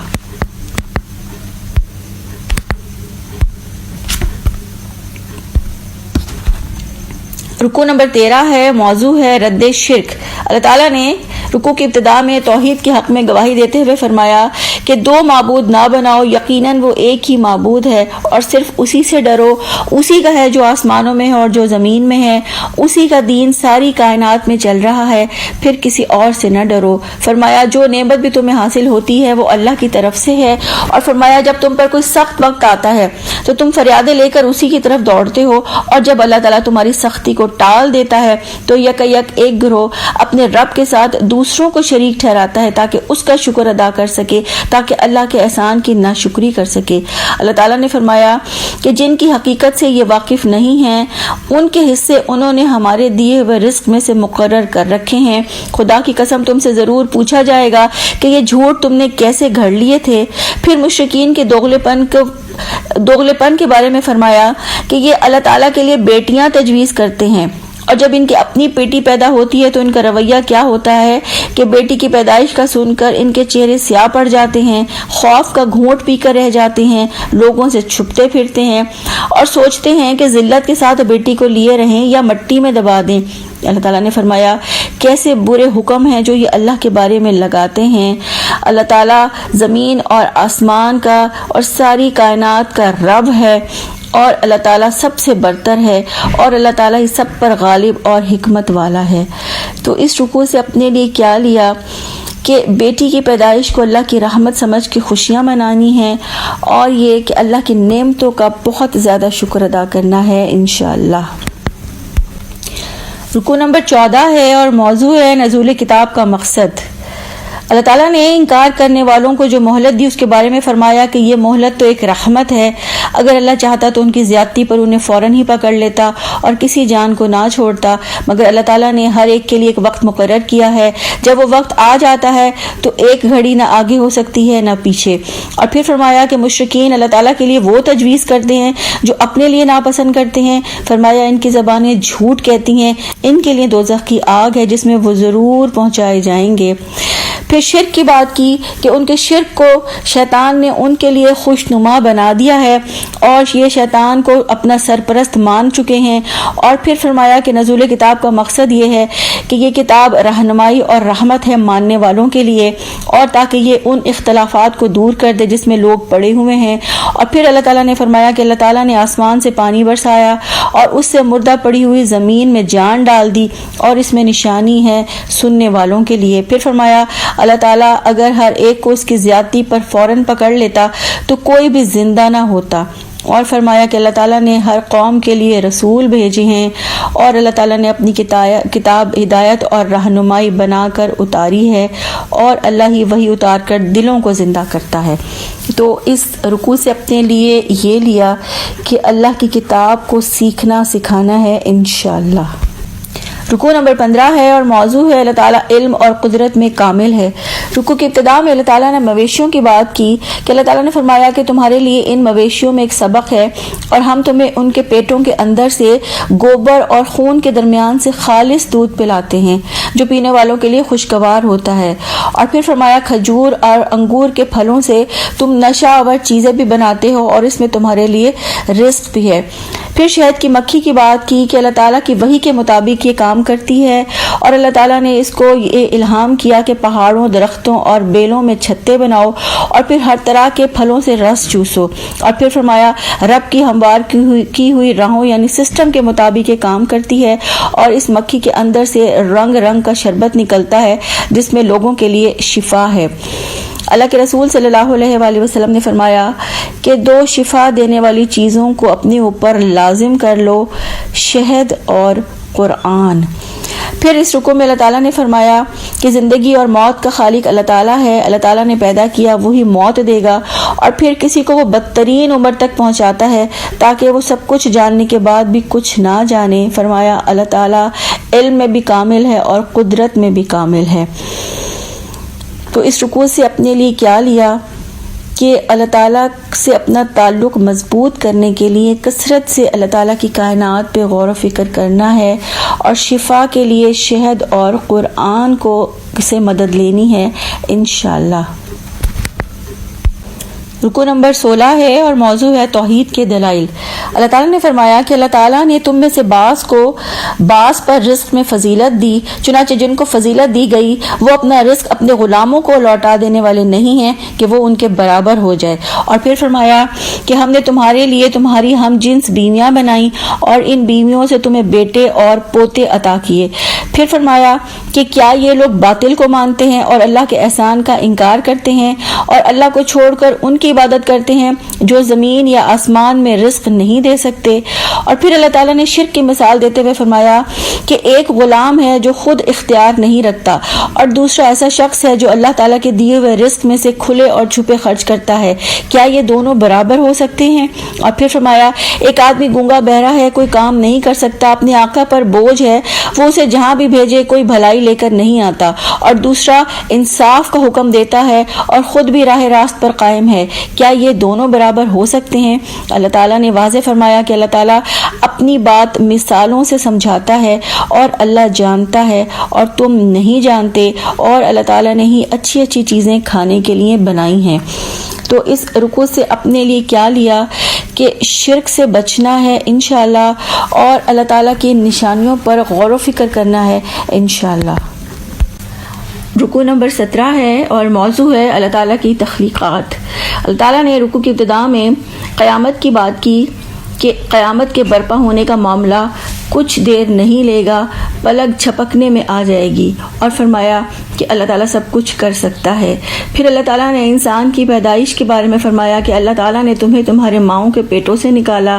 A: رکوع نمبر 13 ہے، موضوع ہے رد شرک۔ اللہ تعالیٰ نے رکوع کی ابتدا میں توحید کے حق میں گواہی دیتے ہوئے فرمایا کہ دو معبود نہ بناؤ، یقیناً وہ ایک ہی معبود ہے اور صرف اسی سے ڈرو، اسی کا ہے جو آسمانوں میں ہے اور جو زمین میں ہے، اسی کا دین ساری کائنات میں چل رہا ہے، پھر کسی اور سے نہ ڈرو۔ فرمایا جو نعمت بھی تمہیں حاصل ہوتی ہے وہ اللہ کی طرف سے ہے، اور فرمایا جب تم پر کوئی سخت وقت آتا ہے تو تم فریادیں لے کر اسی کی طرف دوڑتے ہو، اور جب اللہ تعالیٰ تمہاری سختی کو ٹال دیتا ہے تو یک ایک گروہ اپنے رب کے ساتھ دوسروں کو شریک ٹھہراتا ہے تاکہ اس کا شکر ادا کر سکے، تاکہ اللہ کے احسان کی ناشکری کر سکے۔ اللہ تعالیٰ نے فرمایا کہ جن کی حقیقت سے یہ واقف نہیں ہیں ان کے حصے انہوں نے ہمارے دیے ہوئے رزق میں سے مقرر کر رکھے ہیں۔ خدا کی قسم تم سے ضرور پوچھا جائے گا کہ یہ جھوٹ تم نے کیسے گھڑ لیے تھے۔ پھر مشرکین کے دوغلے پن کے بارے میں فرمایا کہ یہ اللہ تعالیٰ کے لیے بیٹیاں تجویز کرتے ہیں، اور جب ان کی اپنی بیٹی پیدا ہوتی ہے تو ان کا رویہ کیا ہوتا ہے کہ بیٹی کی پیدائش کا سن کر ان کے چہرے سیاہ پڑ جاتے ہیں، خوف کا گھونٹ پی کر رہ جاتے ہیں، لوگوں سے چھپتے پھرتے ہیں اور سوچتے ہیں کہ ذلت کے ساتھ بیٹی کو لیے رہیں یا مٹی میں دبا دیں۔ اللہ تعالیٰ نے فرمایا کیسے برے حکم ہیں جو یہ اللہ کے بارے میں لگاتے ہیں۔ اللہ تعالیٰ زمین اور آسمان کا اور ساری کائنات کا رب ہے، اور اللہ تعالیٰ سب سے برتر ہے، اور اللہ تعالیٰ ہی سب پر غالب اور حکمت والا ہے۔ تو اس رکوع سے اپنے لیے کیا لیا کہ بیٹی کی پیدائش کو اللہ کی رحمت سمجھ کے خوشیاں منانی ہیں، اور یہ کہ اللہ کی نعمتوں کا بہت زیادہ شکر ادا کرنا ہے انشاءاللہ۔ رکوع نمبر 14 ہے اور موضوع ہے نزول کتاب کا مقصد۔ اللہ تعالیٰ نے انکار کرنے والوں کو جو مہلت دی اس کے بارے میں فرمایا کہ یہ مہلت تو ایک رحمت ہے، اگر اللہ چاہتا تو ان کی زیادتی پر انہیں فوراً ہی پکڑ لیتا اور کسی جان کو نہ چھوڑتا، مگر اللہ تعالیٰ نے ہر ایک کے لیے ایک وقت مقرر کیا ہے، جب وہ وقت آ جاتا ہے تو ایک گھڑی نہ آگے ہو سکتی ہے نہ پیچھے۔ اور پھر فرمایا کہ مشرکین اللہ تعالیٰ کے لیے وہ تجویز کرتے ہیں جو اپنے لیے ناپسند کرتے ہیں۔ فرمایا ان کی زبانیں جھوٹ کہتی ہیں، ان کے لیے دوزخ کی آگ ہے جس میں وہ ضرور پہنچائے جائیں گے۔ پھر شرک کی بات کی کہ ان کے شرک کو شیطان نے ان کے لیے خوشنما بنا دیا ہے اور یہ شیطان کو اپنا سرپرست مان چکے ہیں، اور پھر فرمایا کہ نزول کتاب کا مقصد یہ ہے کہ یہ کتاب رہنمائی اور رحمت ہے ماننے والوں کے لیے، اور تاکہ یہ ان اختلافات کو دور کر دے جس میں لوگ پڑے ہوئے ہیں۔ اور پھر اللہ تعالیٰ نے فرمایا کہ اللہ تعالیٰ نے آسمان سے پانی برسایا اور اس سے مردہ پڑی ہوئی زمین میں جان ڈال دی، اور اس میں نشانی ہے سننے والوں کے لیے۔ پھر فرمایا اللہ تعالیٰ اگر ہر ایک کو اس کی زیادتی پر فوراً پکڑ لیتا تو کوئی بھی زندہ نہ ہوتا، اور فرمایا کہ اللہ تعالیٰ نے ہر قوم کے لیے رسول بھیجے ہیں، اور اللہ تعالیٰ نے اپنی کتاب ہدایت اور رہنمائی بنا کر اتاری ہے، اور اللہ ہی وہی اتار کر دلوں کو زندہ کرتا ہے۔ تو اس رکوع سے اپنے لیے یہ لیا کہ اللہ کی کتاب کو سیکھنا سکھانا ہے انشاءاللہ۔ رکوع نمبر 15 ہے اور موضوع ہے اللہ تعالیٰ علم اور قدرت میں کامل ہے۔ رکوع کی ابتدا میں اللہ تعالیٰ نے مویشیوں کی بات کی کہ اللہ تعالیٰ نے فرمایا کہ تمہارے لیے ان مویشیوں میں ایک سبق ہے، اور ہم تمہیں ان کے پیٹوں کے اندر سے گوبر اور خون کے درمیان سے خالص دودھ پلاتے ہیں جو پینے والوں کے لیے خوشگوار ہوتا ہے۔ اور پھر فرمایا کھجور اور انگور کے پھلوں سے تم نشہ آور چیزیں بھی بناتے ہو، اور اس میں تمہارے لیے رزق بھی ہے۔ پھر شہد کی مکھی کی بات کی کہ اللہ تعالیٰ کی وحی کے مطابق یہ کام کرتی ہے، اور اللہ تعالیٰ نے اس کو یہ الہام کیا کہ پہاڑوں، درختوں اور بیلوں میں چھتے بناؤ، اور پھر ہر طرح کے پھلوں سے رس چوسو۔ اور پھر فرمایا رب کی ہموار کی ہوئی راہوں یعنی سسٹم کے مطابق یہ کام کرتی ہے، اور اس مکھی کے اندر سے رنگ رنگ کا شربت نکلتا ہے جس میں لوگوں کے لیے شفا ہے۔ اللہ کے رسول صلی اللہ علیہ وآلہ وسلم نے فرمایا کہ 2 شفا دینے والی چیزوں کو اپنے اوپر لازم کر لو، شہد اور قرآن۔ پھر اس رکوع میں اللہ تعالیٰ نے فرمایا کہ زندگی اور موت کا خالق اللہ تعالیٰ ہے، اللہ تعالیٰ نے پیدا کیا وہی موت دے گا، اور پھر کسی کو وہ بدترین عمر تک پہنچاتا ہے تاکہ وہ سب کچھ جاننے کے بعد بھی کچھ نہ جانے۔ فرمایا اللہ تعالیٰ علم میں بھی کامل ہے اور قدرت میں بھی کامل ہے۔ تو اس رکوع سے اپنے لیے کیا لیا کہ اللہ تعالیٰ سے اپنا تعلق مضبوط کرنے کے لیے کثرت سے اللہ تعالیٰ کی کائنات پہ غور و فکر کرنا ہے، اور شفا کے لیے شہد اور قرآن کو سے مدد لینی ہے انشاءاللہ۔ رکوع نمبر 16 ہے اور موضوع ہے توحید کے دلائل۔ اللہ تعالیٰ نے فرمایا کہ اللہ تعالیٰ نے تم میں سے بعض کو بعض پر رزق میں فضیلت دی، چنانچہ جن کو فضیلت دی گئی وہ اپنا رزق اپنے غلاموں کو لوٹا دینے والے نہیں ہیں کہ وہ ان کے برابر ہو جائے۔ اور پھر فرمایا کہ ہم نے تمہارے لیے تمہاری ہم جنس بیویاں بنائیں، اور ان بیویوں سے تمہیں بیٹے اور پوتے عطا کیے۔ پھر فرمایا کہ کیا یہ لوگ باطل کو مانتے ہیں اور اللہ کے احسان کا انکار کرتے ہیں، اور اللہ کو چھوڑ کر ان کی عبادت کرتے ہیں جو زمین یا آسمان میں رزق نہیں دے سکتے۔ اور پھر اللہ تعالیٰ نے شرک کی مثال دیتے ہوئے فرمایا کہ ایک غلام ہے جو خود اختیار نہیں رکھتا، اور دوسرا ایسا شخص ہے جو اللہ تعالیٰ کے دیے ہوئے رزق میں سے کھلے اور چھپے خرچ کرتا ہے، کیا یہ دونوں برابر ہو سکتے ہیں؟ اور پھر فرمایا ایک آدمی گونگا بہرا ہے، کوئی کام نہیں کر سکتا، اپنے آقا پر بوجھ ہے، وہ اسے جہاں بھی بھیجے کوئی بھلائی لے کر نہیں آتا، اور دوسرا انصاف کا حکم دیتا ہے اور خود بھی راہ راست پر قائم ہے، کیا یہ دونوں برابر ہو سکتے ہیں؟ اللہ تعالیٰ نے واضح فرمایا کہ اللہ تعالیٰ اپنی بات مثالوں سے سمجھاتا ہے، اور اللہ جانتا ہے اور تم نہیں جانتے، اور اللہ تعالیٰ نے ہی اچھی اچھی چیزیں کھانے کے لیے بنائی ہیں۔ تو اس رکوع سے اپنے لیے کیا لیا کہ شرک سے بچنا ہے انشاءاللہ، اور اللہ تعالیٰ کی نشانیوں پر غور و فکر کرنا ہے انشاءاللہ۔ رکوع نمبر 17 ہے اور موضوع ہے اللہ تعالیٰ کی تخلیقات۔ اللہ تعالیٰ نے رکوع کی ابتدا میں قیامت کی بات کی کہ قیامت کے برپا ہونے کا معاملہ کچھ دیر نہیں لے گا، پلک جھپکنے میں آ جائے گی، اور فرمایا کہ اللہ تعالیٰ سب کچھ کر سکتا ہے۔ پھر اللہ تعالیٰ نے انسان کی پیدائش کے بارے میں فرمایا کہ اللہ تعالیٰ نے تمہیں تمہارے ماؤں کے پیٹوں سے نکالا،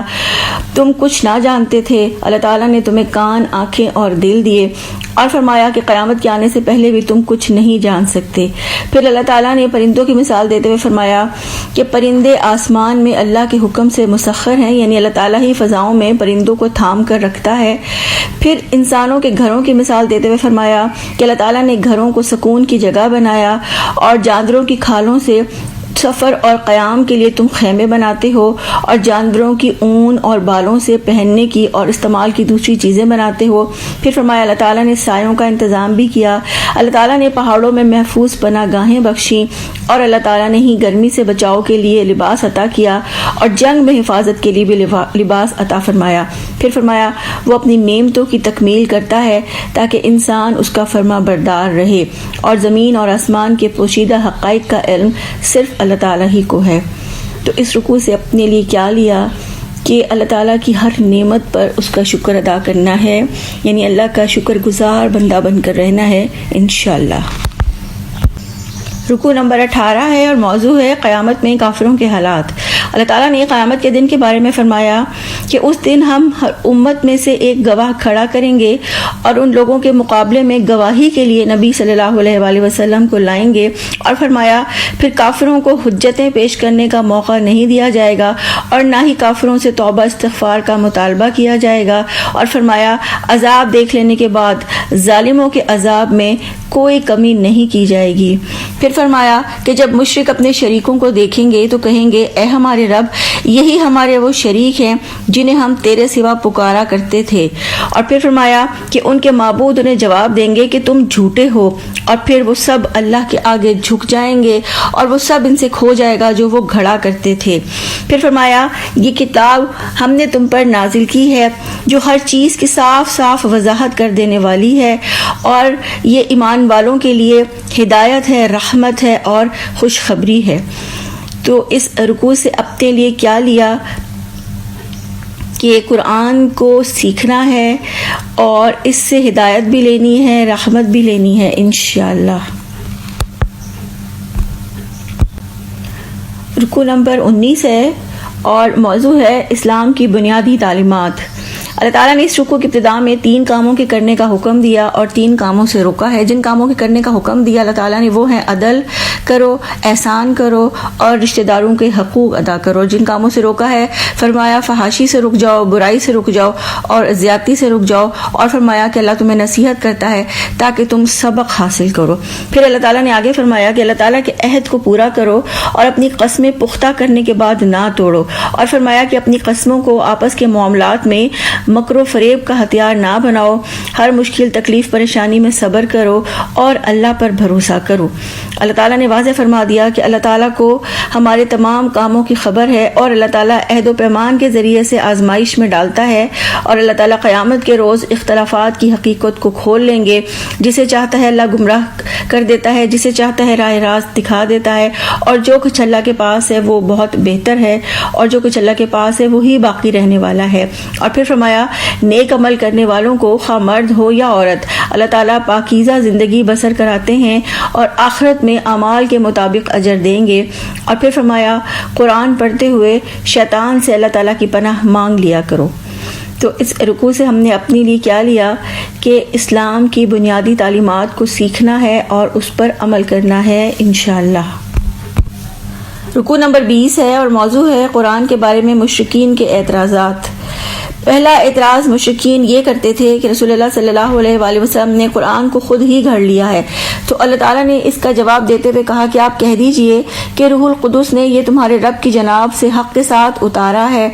A: تم کچھ نہ جانتے تھے، اللہ تعالیٰ نے تمہیں کان، آنکھیں اور دل دیے، اور فرمایا کہ قیامت کے آنے سے پہلے بھی تم کچھ نہیں جان سکتے۔ پھر اللہ تعالیٰ نے پرندوں کی مثال دیتے ہوئے فرمایا کہ پرندے آسمان میں اللہ کے حکم سے مسخر ہیں، یعنی اللہ تعالیٰ ہی فضاؤں میں پرندوں کو تھام کر رکھتا ہے۔ پھر انسانوں کے گھروں کی مثال دیتے ہوئے فرمایا کہ اللہ تعالیٰ نے گھروں کو سکون کی جگہ بنایا، اور جانوروں کی کھالوں سے سفر اور قیام کے لیے تم خیمے بناتے ہو اور جانوروں کی اون اور بالوں سے پہننے کی اور استعمال کی دوسری چیزیں بناتے ہو۔ پھر فرمایا اللہ تعالیٰ نے سایوں کا انتظام بھی کیا، اللہ تعالیٰ نے پہاڑوں میں محفوظ پناہ گاہیں بخشیں، اور اللہ تعالیٰ نے ہی گرمی سے بچاؤ کے لیے لباس عطا کیا اور جنگ میں حفاظت کے لیے بھی لباس عطا فرمایا۔ پھر فرمایا وہ اپنی نعمتوں کی تکمیل کرتا ہے تاکہ انسان اس کا فرما بردار رہے، اور زمین اور آسمان کے پوشیدہ حقائق کا علم صرف اللہ تعالیٰ ہی کو ہے۔ تو اس رکوع سے اپنے لیے کیا لیا کہ اللہ تعالیٰ کی ہر نعمت پر اس کا شکر ادا کرنا ہے، یعنی اللہ کا شکر گزار بندہ بن کر رہنا ہے انشاءاللہ۔ رکوع نمبر 18 ہے اور موضوع ہے قیامت میں کافروں کے حالات۔ اللہ تعالیٰ نے قیامت کے دن کے بارے میں فرمایا کہ اس دن ہم ہر امت میں سے ایک گواہ کھڑا کریں گے اور ان لوگوں کے مقابلے میں گواہی کے لیے نبی صلی اللہ علیہ وآلہ وسلم کو لائیں گے، اور فرمایا پھر کافروں کو حجتیں پیش کرنے کا موقع نہیں دیا جائے گا اور نہ ہی کافروں سے توبہ استغفار کا مطالبہ کیا جائے گا، اور فرمایا عذاب دیکھ لینے کے بعد ظالموں کے عذاب میں کوئی کمی نہیں کی جائے گی۔ پھر فرمایا کہ جب مشرک اپنے شریکوں کو دیکھیں گے تو کہیں گے اے ہمارے رب، یہی ہمارے وہ شریک ہیں جنہیں ہم تیرے سوا پکارا کرتے تھے۔ اور پھر فرمایا کہ ان کے معبود انہیں جواب دیں گے کہ تم جھوٹے ہو، اور پھر وہ سب اللہ کے آگے جھک جائیں گے اور وہ سب ان سے کھو جائے گا جو وہ گھڑا کرتے تھے۔ پھر فرمایا یہ کتاب ہم نے تم پر نازل کی ہے جو ہر چیز کی صاف صاف وضاحت کر دینے والی ہے، اور یہ ایمان والوں کے لیے ہدایت ہے، رحمت ہے اور خوشخبری ہے۔ تو اس رکوع سے اپنے لیے کیا لیا کہ قرآن کو سیکھنا ہے اور اس سے ہدایت بھی لینی ہے، رحمت بھی لینی ہے انشاءاللہ۔ رکوع نمبر 19 ہے اور موضوع ہے اسلام کی بنیادی تعلیمات۔ اللہ تعالیٰ نے اس رکوع کی ابتدا میں 3 کاموں کے کرنے کا حکم دیا اور 3 کاموں سے روکا ہے۔ جن کاموں کے کرنے کا حکم دیا اللہ تعالیٰ نے وہ ہیں عدل کرو، احسان کرو اور رشتہ داروں کے حقوق ادا کرو۔ جن کاموں سے روکا ہے فرمایا فحاشی سے رک جاؤ، برائی سے رک جاؤ اور زیادتی سے رک جاؤ، اور فرمایا کہ اللہ تمہیں نصیحت کرتا ہے تاکہ تم سبق حاصل کرو۔ پھر اللہ تعالیٰ نے آگے فرمایا کہ اللہ تعالیٰ کے عہد کو پورا کرو اور اپنی قسمیں پختہ کرنے کے بعد نہ توڑو، اور فرمایا کہ اپنی قسموں کو آپس کے معاملات میں مکر و فریب کا ہتھیار نہ بناؤ، ہر مشکل تکلیف پریشانی میں صبر کرو اور اللہ پر بھروسہ کرو۔ اللہ تعالیٰ نے واضح فرما دیا کہ اللہ تعالیٰ کو ہمارے تمام کاموں کی خبر ہے، اور اللہ تعالیٰ عہد و پیمان کے ذریعے سے آزمائش میں ڈالتا ہے، اور اللہ تعالیٰ قیامت کے روز اختلافات کی حقیقت کو کھول لیں گے۔ جسے چاہتا ہے اللہ گمراہ کر دیتا ہے، جسے چاہتا ہے راہ راست دکھا دیتا ہے، اور جو کچھ اللہ کے پاس ہے وہ بہت بہتر ہے، اور جو کچھ اللہ کے پاس ہے وہی باقی رہنے والا ہے۔ اور پھر فرمایا نیک عمل کرنے والوں کو خواہ مرد ہو یا عورت اللہ تعالیٰ پاکیزہ زندگی بسر کراتے ہیں اور آخرت میں اعمال کے مطابق اجر دیں گے۔ اور پھر فرمایا قرآن پڑھتے ہوئے شیطان سے اللہ تعالیٰ کی پناہ مانگ لیا کرو۔ تو اس رکوع سے ہم نے اپنے لیے کیا لیا کہ اسلام کی بنیادی تعلیمات کو سیکھنا ہے اور اس پر عمل کرنا ہے انشاءاللہ۔ رکوع نمبر 20 ہے اور موضوع ہے قرآن کے بارے میں مشرکین کے اعتراضات۔ پہلا اعتراض مشرکین یہ کرتے تھے کہ رسول اللہ صلی اللہ علیہ وآلہ وسلم نے قرآن کو خود ہی گھڑ لیا ہے، تو اللہ تعالیٰ نے اس کا جواب دیتے ہوئے کہا کہ آپ کہہ دیجئے کہ روح القدس نے یہ تمہارے رب کی جناب سے حق کے ساتھ اتارا ہے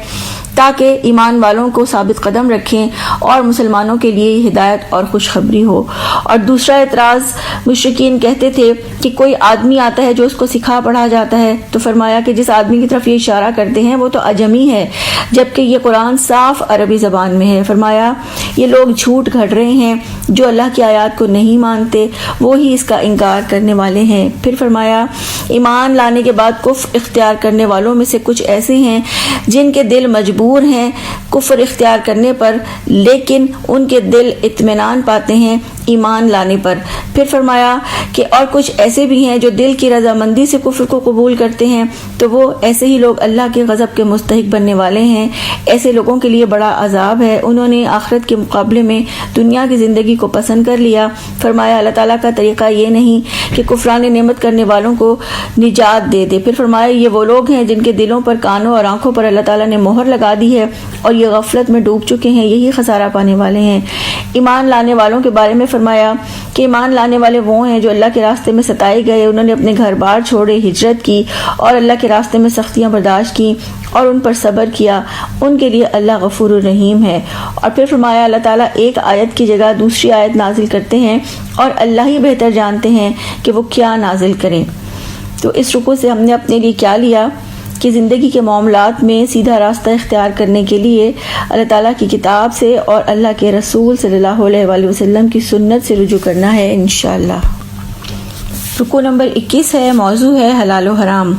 A: تاکہ ایمان والوں کو ثابت قدم رکھیں اور مسلمانوں کے لیے ہدایت اور خوشخبری ہو۔ اور دوسرا اعتراض مشرکین کہتے تھے کہ کوئی آدمی آتا ہے جو اس کو سکھا پڑھا جاتا ہے، تو فرمایا کہ جس آدمی کی طرف یہ اشارہ کرتے ہیں وہ تو اجمی ہے، جبکہ یہ قرآن صاف عربی زبان میں ہے۔ فرمایا یہ لوگ جھوٹ گھڑ رہے ہیں، جو اللہ کی آیات کو نہیں مانتے وہی اس کا انکار کرنے والے ہیں۔ پھر فرمایا ایمان لانے کے بعد کفر اختیار کرنے والوں میں سے کچھ ایسے ہیں جن کے دل مجبور ہیں کفر اختیار کرنے پر، لیکن ان کے دل اطمینان پاتے ہیں ایمان لانے پر۔ پھر فرمایا کہ اور کچھ ایسے بھی ہیں جو دل کی رضامندی سے کفر کو قبول کرتے ہیں، تو وہ ایسے ہی لوگ اللہ کے غضب کے مستحق بننے والے ہیں۔ ایسے لوگوں کے لیے بڑا عذاب ہے، انہوں نے آخرت کے مقابلے میں دنیا کی زندگی کو پسند کر لیا۔ فرمایا اللہ تعالیٰ کا طریقہ یہ نہیں کہ کفران نعمت کرنے والوں کو نجات دے دے۔ پھر فرمایا یہ وہ لوگ ہیں جن کے دلوں پر، کانوں اور آنکھوں پر اللہ تعالیٰ نے مہر لگا دی ہے اور یہ غفلت میں ڈوب چکے ہیں، یہی خسارہ پانے والے ہیں۔ ایمان لانے والوں کے بارے میں فرمایا کہ ایمان لانے والے وہ ہیں جو اللہ کے راستے میں ستائے گئے، انہوں نے اپنے گھر بار چھوڑے، ہجرت کی اور اللہ کے راستے میں سختیاں برداشت کی اور ان پر صبر کیا، ان کے لیے اللہ غفور الرحیم ہے۔ اور پھر فرمایا اللہ تعالیٰ ایک آیت کی جگہ دوسری آیت نازل کرتے ہیں اور اللہ ہی بہتر جانتے ہیں کہ وہ کیا نازل کریں۔ تو اس رکوع سے ہم نے اپنے لیے کیا لیا کہ زندگی کے معاملات میں سیدھا راستہ اختیار کرنے کے لیے اللہ تعالیٰ کی کتاب سے اور اللہ کے رسول صلی اللہ علیہ وآلہ وسلم کی سنت سے رجوع کرنا ہے انشاءاللہ۔ رکوع نمبر 21 ہے، موضوع ہے حلال و حرام۔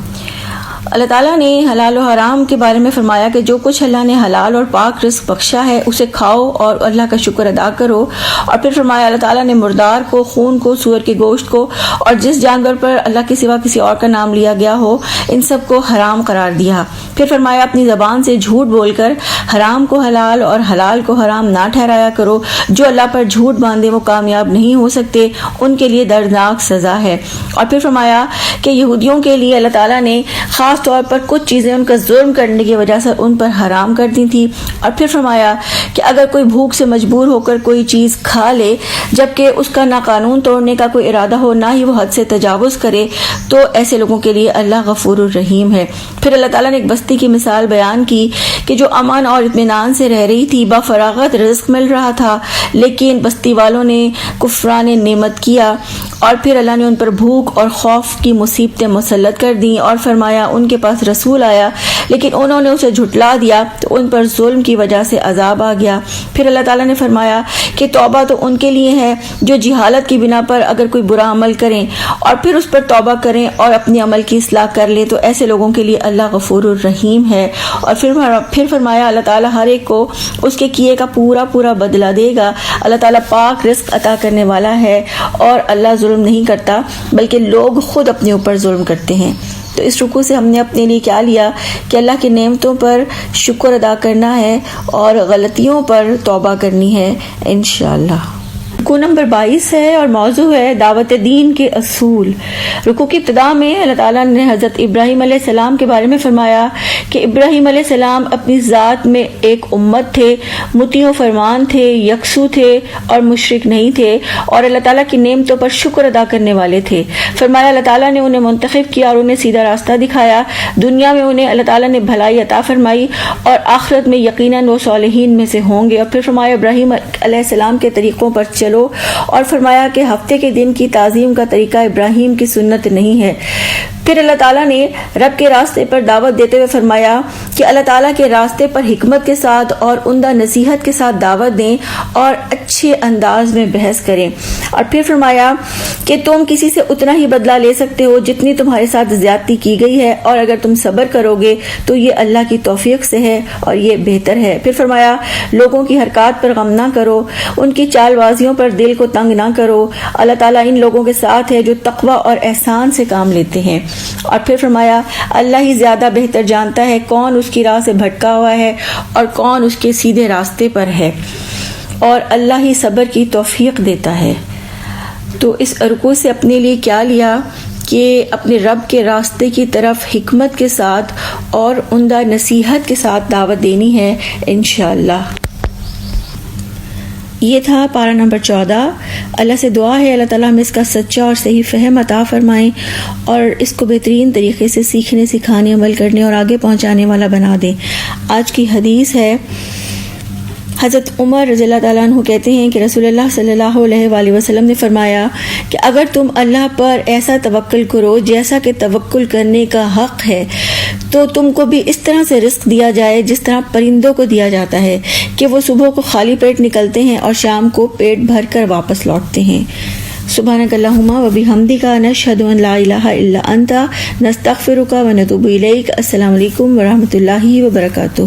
A: اللہ تعالیٰ نے حلال و حرام کے بارے میں فرمایا کہ جو کچھ اللہ نے حلال اور پاک رزق بخشا ہے اسے کھاؤ اور اللہ کا شکر ادا کرو۔ اور پھر فرمایا اللہ تعالیٰ نے مردار کو، خون کو، سور کے گوشت کو اور جس جانور پر اللہ کے سوا کسی اور کا نام لیا گیا ہو ان سب کو حرام قرار دیا۔ پھر فرمایا اپنی زبان سے جھوٹ بول کر حرام کو حلال اور حلال کو حرام نہ ٹھہرایا کرو، جو اللہ پر جھوٹ باندھے وہ کامیاب نہیں ہو سکتے، ان کے لیے دردناک سزا ہے۔ اور پھر فرمایا کہ یہودیوں کے لیے اللہ تعالیٰ نے خاص طور پر کچھ چیزیں ان کا ظلم کرنے کی وجہ سے ان پر حرام کر دی تھی۔ اور پھر فرمایا کہ اگر کوئی بھوک سے مجبور ہو کر کوئی چیز کھا لے جبکہ اس کا نہ قانون توڑنے کا کوئی ارادہ ہو نہ ہی وہ حد سے تجاوز کرے تو ایسے لوگوں کے لیے اللہ غفور الرحیم ہے۔ پھر اللہ تعالیٰ نے ایک بستی کی مثال بیان کی کہ جو امن اور اطمینان سے رہ رہی تھی، بفراغت رزق مل رہا تھا، لیکن بستی والوں نے کفران نعمت کیا اور پھر اللہ نے ان پر بھوک اور خوف کی مصیبتیں مسلط کر دیں۔ اور فرمایا ان کے پاس رسول آیا لیکن انہوں نے اسے جھٹلا دیا تو ان پر ظلم کی وجہ سے عذاب آ گیا۔ پھر اللہ تعالیٰ نے فرمایا کہ توبہ تو ان کے لیے ہے جو جہالت کی بنا پر اگر کوئی برا عمل کریں اور پھر اس پر توبہ کریں اور اپنے عمل کی اصلاح کر لیں تو ایسے لوگوں کے لیے اللہ غفور الرحیم ہے۔ اور پھر فرمایا اللہ تعالیٰ ہر ایک کو اس کے کیے کا پورا پورا بدلہ دے گا۔ اللہ تعالیٰ پاک رزق عطا کرنے والا ہے اور اللہ ظلم نہیں کرتا بلکہ لوگ خود اپنے اوپر ظلم کرتے ہیں۔ تو اس رکوع سے ہم نے اپنے لیے کیا لیا کہ اللہ کی نعمتوں پر شکر ادا کرنا ہے اور غلطیوں پر توبہ کرنی ہے انشاءاللہ۔ رکوع نمبر 22 ہے اور موضوع ہے دعوت دین کے اصول۔ رکوع کی ابتدا میں اللہ تعالیٰ نے حضرت ابراہیم علیہ السلام کے بارے میں فرمایا کہ ابراہیم علیہ السلام اپنی ذات میں ایک امت تھے، مطیع و فرمان تھے، یکسو تھے اور مشرک نہیں تھے اور اللہ تعالیٰ کی نعمتوں پر شکر ادا کرنے والے تھے۔ فرمایا اللہ تعالیٰ نے انہیں منتخب کیا اور انہیں سیدھا راستہ دکھایا، دنیا میں انہیں اللہ تعالیٰ نے بھلائی عطا فرمائی اور آخرت میں یقیناً وہ صالحین میں سے ہوں گے۔ اور پھر فرمایا ابراہیم علیہ السلام کے طریقوں پر چلو اور فرمایا کہ ہفتے کے دن کی تعظیم کا طریقہ ابراہیم کی سنت نہیں ہے۔ پھر اللہ تعالیٰ نے رب کے راستے پر دعوت دیتے ہوئے فرمایا کہ اللہ تعالیٰ کے راستے پر حکمت کے ساتھ اور عمدہ نصیحت کے ساتھ دعوت دیں اور اچھے انداز میں بحث کریں۔ اور پھر فرمایا کہ تم کسی سے اتنا ہی بدلہ لے سکتے ہو جتنی تمہارے ساتھ زیادتی کی گئی ہے اور اگر تم صبر کرو گے تو یہ اللہ کی توفیق سے ہے اور یہ بہتر ہے۔ پھر فرمایا لوگوں کی حرکات پر غم نہ کرو، ان کی چال بازیوں پر دل کو تنگ نہ کرو، اللہ تعالیٰ ان لوگوں کے ساتھ ہے جو تقوی اور احسان سے کام لیتے ہیں۔ اور پھر فرمایا اللہ ہی زیادہ بہتر جانتا ہے کون اس کی راہ سے بھٹکا ہوا ہے اور کون اس کے سیدھے راستے پر ہے، اور اللہ ہی صبر کی توفیق دیتا ہے۔ تو اس رکوع سے اپنے لیے کیا لیا کہ اپنے رب کے راستے کی طرف حکمت کے ساتھ اور عمدہ نصیحت کے ساتھ دعوت دینی ہے انشاءاللہ۔ یہ تھا پارہ نمبر 14۔ اللہ سے دعا ہے اللہ تعالیٰ ہمیں اس کا سچا اور صحیح فہم عطا فرمائیں اور اس کو بہترین طریقے سے سیکھنے، سکھانے، عمل کرنے اور آگے پہنچانے والا بنا دیں۔ آج کی حدیث ہے، حضرت عمر رضی اللہ تعالیٰ عنہ کہتے ہیں کہ رسول اللہ صلی اللہ علیہ وآلہ وسلم نے فرمایا کہ اگر تم اللہ پر ایسا توکل کرو جیسا کہ توکل کرنے کا حق ہے تو تم کو بھی اس طرح سے رزق دیا جائے جس طرح پرندوں کو دیا جاتا ہے کہ وہ صبح کو خالی پیٹ نکلتے ہیں اور شام کو پیٹ بھر کر واپس لوٹتے ہیں۔ سبحانک اللہم و بحمدک نشہد ان لا الہ الا انت نستغفرک و نتوب الیک۔ السلام علیکم ورحمۃ اللہ وبرکاتہ۔